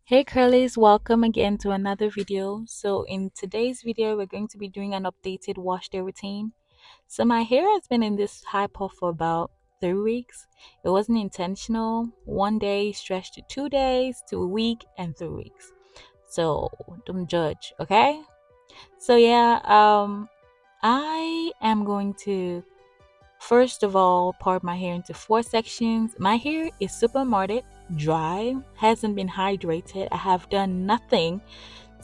Hey curlies, welcome again to another video. So in today's video, we're going to be doing an updated wash day routine. So my hair has been in this high puff for about 3 weeks. It wasn't intentional. One day stretched to 2 days to a week and 3 weeks. So don't judge, okay? So yeah, I am going to first of all part my hair into four sections. My hair is super matted, dry, hasn't been hydrated. I have done nothing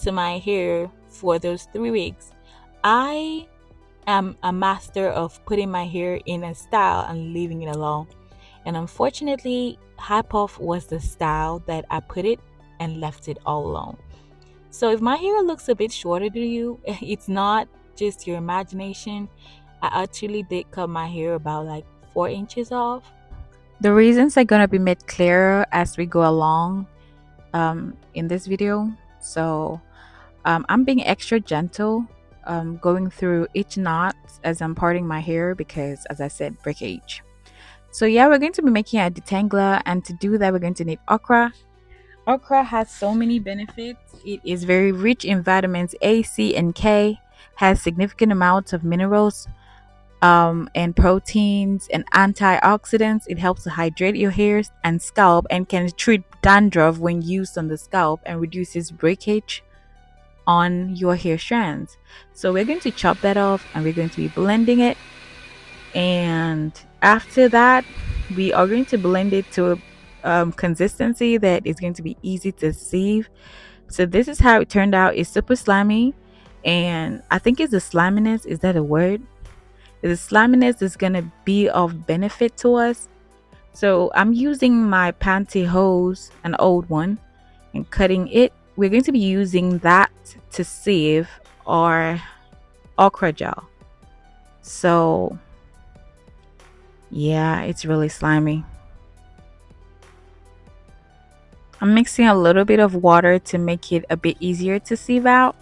to my hair for those 3 weeks. I am a master of putting my hair in a style and leaving it alone. And unfortunately, high puff was the style that I put it and left it all alone. So if my hair looks a bit shorter to you, it's not just your imagination. I actually did cut my hair about like 4 inches off. The reasons are gonna be made clearer as we go along in this video. So I'm being extra gentle, going through each knot as I'm parting my hair because, as I said, breakage. So yeah, we're going to be making a detangler, and to do that, we're going to need okra. Okra has so many benefits. It is very rich in vitamins A, C, and K, has significant amounts of minerals and proteins and antioxidants. It helps to hydrate your hair and scalp and can treat dandruff when used on the scalp and reduces breakage on your hair strands. So we're going to chop that off and we're going to be blending it. And after that, we are going to blend it to a consistency that is going to be easy to sieve. So this is how it turned out. It's super slimy, and I think it's the sliminess. Is that a word? The sliminess is going to be of benefit to us. So I'm using my pantyhose, an old one, and cutting it. We're going to be using that to sieve our okra gel. So yeah, it's really slimy. I'm mixing a little bit of water to make it a bit easier to sieve out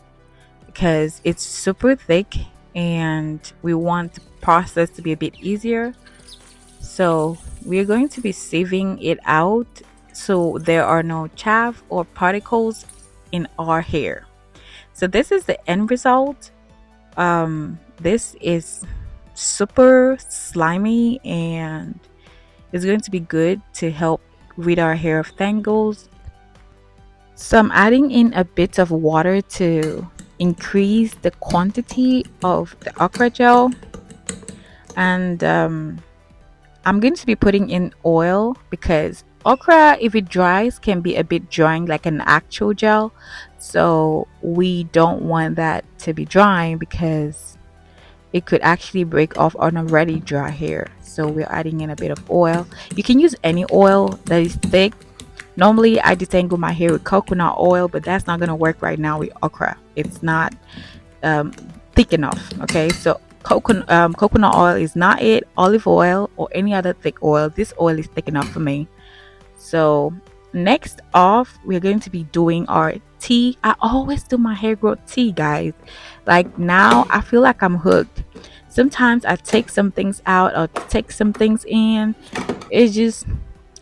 because it's super thick and we want the process to be a bit easier. So we're going to be sieving it out so there are no chaff or particles in our hair. So this is the end result. This is super slimy and it's going to be good to help rid our hair of tangles. So I'm adding in a bit of water to increase the quantity of the okra gel, and I'm going to be putting in oil because okra, if it dries, can be a bit drying like an actual gel. So we don't want that to be drying because it could actually break off on already dry hair. So we're adding in a bit of oil. You can use any oil that is thick. Normally I detangle my hair with coconut oil, but that's not going to work right now with okra. It's not um, thick enough. Okay, so coconut oil is not it. Olive oil or any other thick oil. This oil is thick enough for me. So next off, we're going to be doing our tea. I always do my hair growth tea, guys. Like now, I feel like I'm hooked. Sometimes I take some things out or take some things in. It's just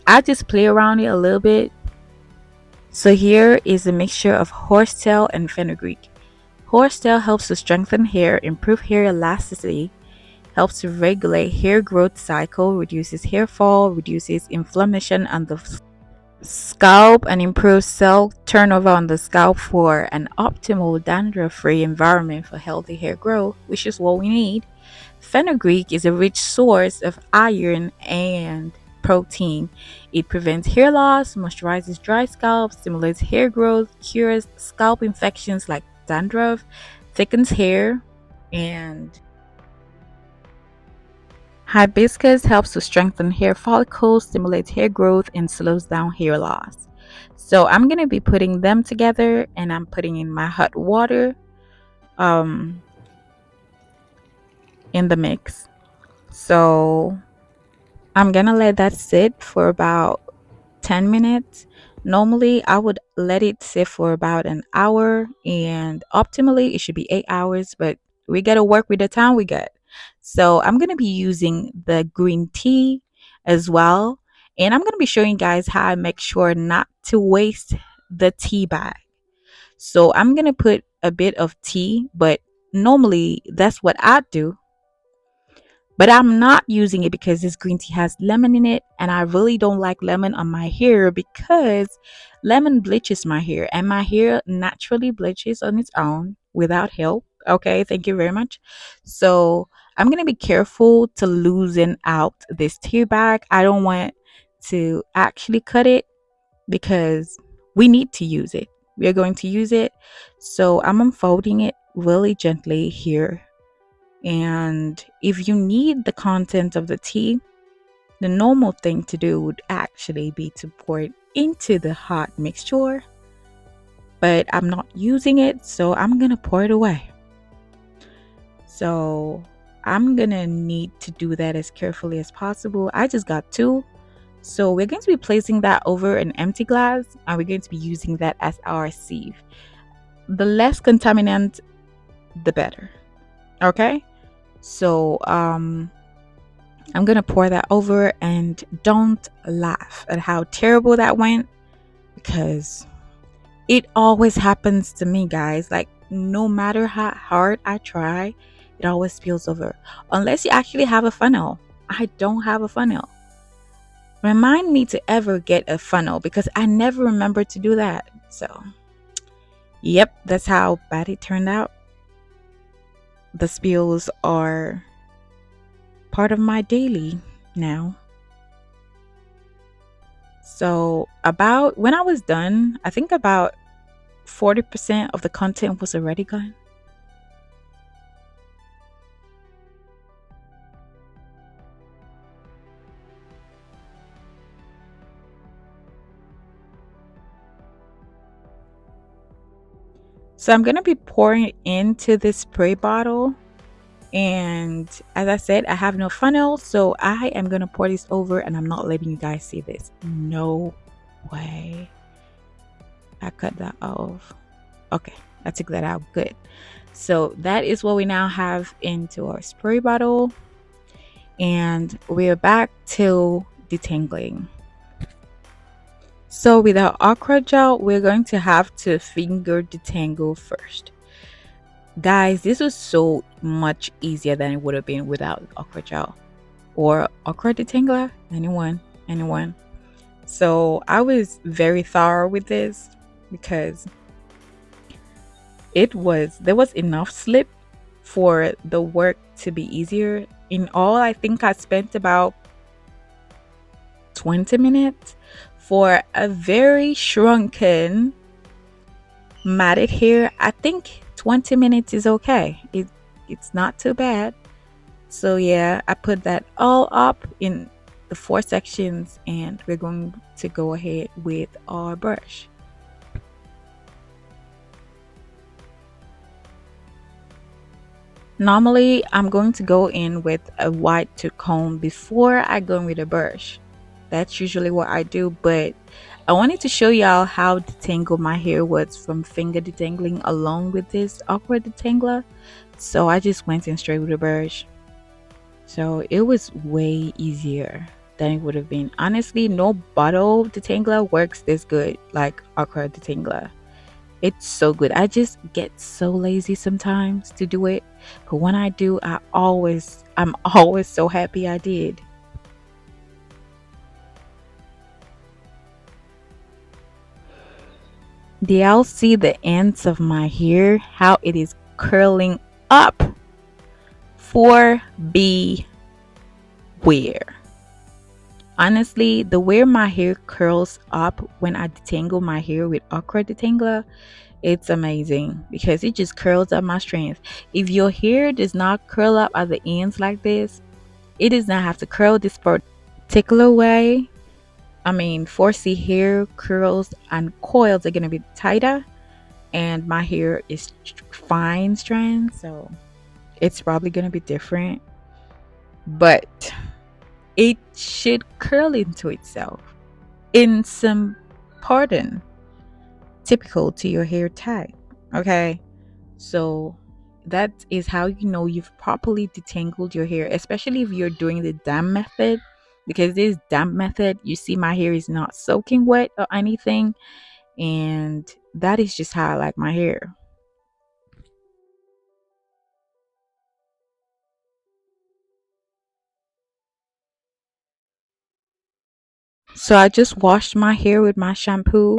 I just play around it a little bit. So here is a mixture of horsetail and fenugreek. Horsetail helps to strengthen hair, improve hair elasticity, helps to regulate hair growth cycle, reduces hair fall, reduces inflammation on the scalp, and improves cell turnover on the scalp for an optimal dandruff-free environment for healthy hair growth, which is what we need. Fenugreek is a rich source of iron and protein. It prevents hair loss, moisturizes dry scalp, stimulates hair growth, cures scalp infections like dandruff, thickens hair, and hibiscus helps to strengthen hair follicles, stimulates hair growth, and slows down hair loss. So I'm going to be putting them together and I'm putting in my hot water um, in the mix. So I'm going to let that sit for about 10 minutes. Normally, I would let it sit for about an hour, and optimally, it should be 8 hours, but we got to work with the time we got. So, I'm going to be using the green tea as well, and I'm going to be showing you guys how I make sure not to waste the tea bag. So I'm going to put a bit of tea, but normally that's what I do. But I'm not using it because this green tea has lemon in it, and I really don't like lemon on my hair because lemon bleaches my hair, and my hair naturally bleaches on its own without help. Okay, thank you very much. So I'm gonna be careful to loosen out this tea bag. I don't want to actually cut it because we need to use it. We are going to use it. So I'm unfolding it really gently here, and if you need the content of the tea, the normal thing to do would actually be to pour it into the hot mixture. But I'm not using it, so I'm going to pour it away. So I'm going to need to do that as carefully as possible. I just got two. So we're going to be placing that over an empty glass, and we're going to be using that as our sieve. The less contaminant, the better. Okay? So I'm gonna pour that over, and don't laugh at how terrible that went because it always happens to me, guys. Like, no matter how hard I try, it always spills over. Unless you actually have a funnel. I don't have a funnel. Remind me to ever get a funnel because I never remember to do that. So, yep, that's how bad it turned out. The spills are part of my daily now. So, about when I was done, I think about 40% of the content was already gone. So, I'm going to be pouring it into this spray bottle. And as I said, I have no funnel. So, I am going to pour this over, and I'm not letting you guys see this. No way. I cut that off. Okay, I took that out. Good. So, that is what we now have into our spray bottle. And we're back to detangling. So with our okra gel, we're going to have to finger detangle first. Guys, this was so much easier than it would have been without okra gel or okra detangler. Anyone. So I was very thorough with this because there was enough slip for the work to be easier. In all, I think I spent about 20 minutes for a very shrunken matted hair. I think 20 minutes is okay. It's not too bad. So yeah, I put that all up in the 4 sections, and we're going to go ahead with our brush. Normally, I'm going to go in with a wide tooth comb before I go in with a brush. That's usually what I do, but I wanted to show y'all how detangled my hair was from finger detangling along with this awkward detangler. So I just went in straight with a brush. So it was way easier than it would have been. Honestly, no bottle detangler works this good like awkward detangler. It's so good. I just get so lazy sometimes to do it, but when I do, I'm always so happy I did. Do y'all see the ends of my hair? How it is curling up? For beware. Honestly, the way my hair curls up when I detangle my hair with awkward detangler, it's amazing because it just curls up my strands. If your hair does not curl up at the ends like this, it does not have to curl this particular way. I mean, 4C hair curls and coils are going to be tighter, and my hair is fine strands, so it's probably going to be different, but it should curl into itself in some pattern typical to your hair type. Okay, so that is how you know you've properly detangled your hair, especially if you're doing the damp method, because this damp method, you see my hair is not soaking wet or anything, And that is just how I like my hair. So I just washed my hair with my shampoo,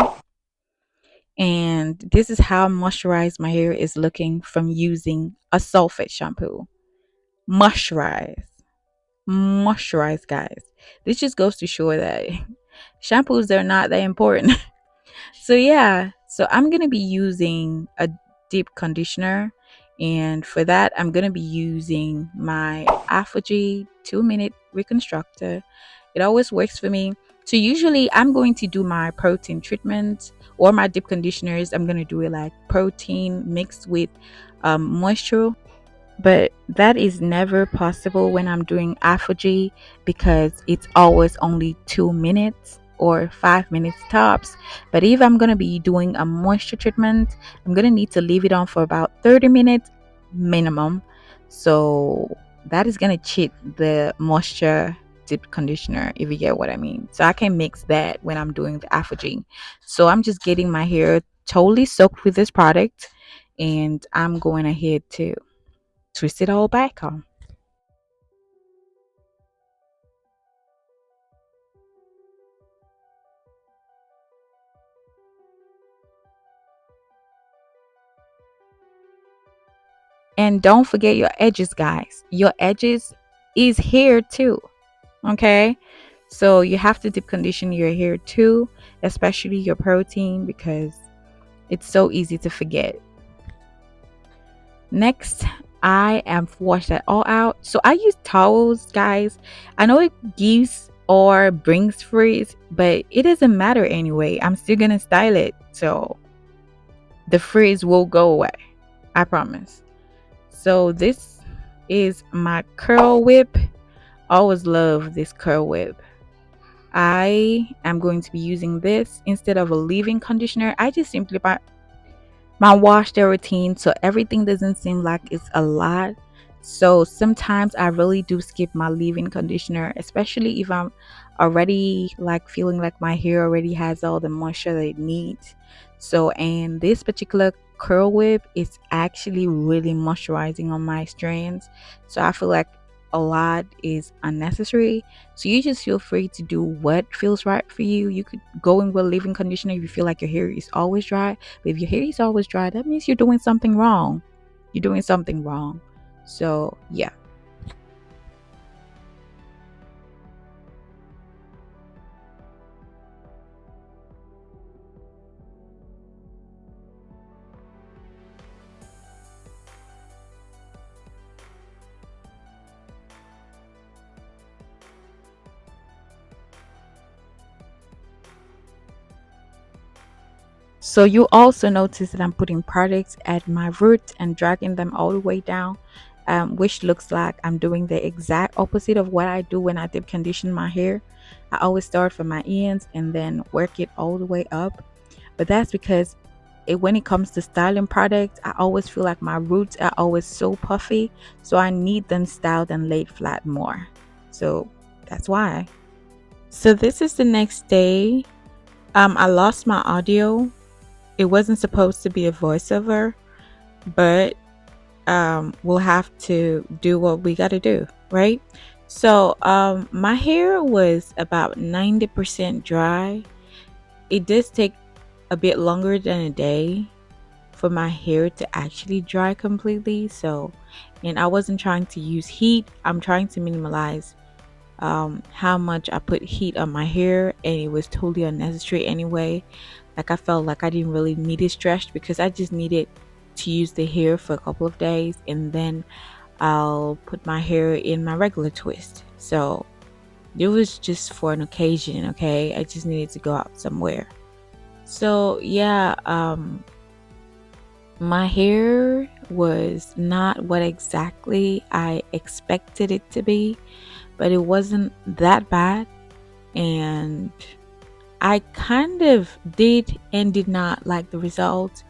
and this is how moisturized my hair is looking from using a sulfate shampoo. Moisturize. Moisturize, guys. This just goes to show that shampoos are not that important. So yeah, so I'm gonna be using a deep conditioner, and for that I'm gonna be using my Afrogy 2 minute reconstructor. It always works for me. So usually I'm going to do my protein treatment or my deep conditioners. I'm gonna do it like protein mixed with moisture, but that is never possible when I'm doing apogee because it's always only 2 minutes or 5 minutes tops. But if I'm going to be doing a moisture treatment, I'm going to need to leave it on for about 30 minutes minimum. So that is going to cheat the moisture deep conditioner, if you get what I mean. So I can mix that when I'm doing the apogee. So I'm just getting my hair totally soaked with this product, and I'm going ahead to twist it all back on. And don't forget your edges, guys. Your edges is hair too. Okay. So you have to deep condition your hair too, especially your protein, because it's so easy to forget. Next, I am washed that all out. So I use towels, guys. I know it gives or brings frizz, but it doesn't matter anyway. I'm still gonna style it. So the frizz will go away. I promise. So this is my curl whip. Always love this curl whip. I am going to be using this instead of a leave-in conditioner. I just simply buy my wash day routine so everything doesn't seem like it's a lot. So sometimes I really do skip my leave-in conditioner, especially if I'm already like feeling like my hair already has all the moisture that it needs. So, and this particular curl whip is actually really moisturizing on my strands, so I feel like a lot is unnecessary. So you just feel free to do what feels right for you. You could go in with leave-in conditioner if you feel like your hair is always dry, but if your hair is always dry, that means you're doing something wrong. You're doing something wrong. So, yeah. So you also notice that I'm putting products at my roots and dragging them all the way down, which looks like I'm doing the exact opposite of what I do when I deep condition my hair. I always start from my ends and then work it all the way up. But that's because when it comes to styling products, I always feel like my roots are always so puffy, so I need them styled and laid flat more. So that's why. So this is the next day. I lost my audio. It wasn't supposed to be a voiceover, but we'll have to do what we got to do, right? So my hair was about 90% dry. It does take a bit longer than a day for my hair to actually dry completely. So, and I wasn't trying to use heat. I'm trying to minimize how much I put heat on my hair, and it was totally unnecessary anyway. Like I felt like I didn't really need it stretched because I just needed to use the hair for a couple of days, and then I'll put my hair in my regular twist. So it was just for an occasion, okay? I just needed to go out somewhere. So yeah, my hair was not what exactly I expected it to be, but it wasn't that bad. And I kind of did and did not like the results.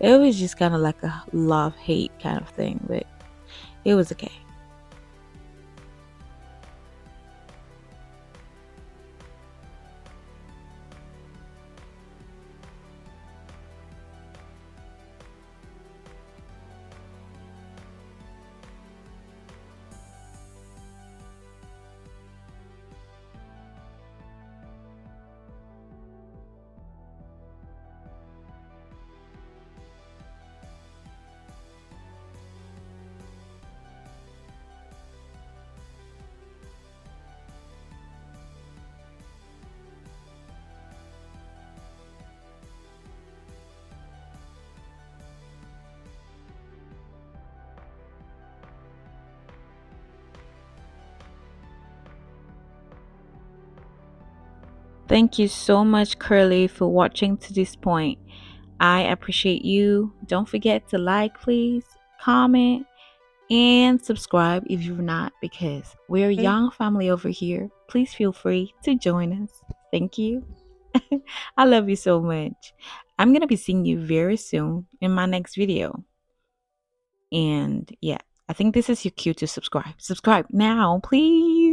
It was just kind of like a love hate kind of thing, but it was okay. Thank you so much, Curly, for watching to this point. I appreciate you. Don't forget to like, please, comment, and subscribe if you're not, because we're a young family over here. Please feel free to join us. Thank you. I love you so much. I'm going to be seeing you very soon in my next video. And yeah, I think this is your cue to subscribe. Subscribe now, please.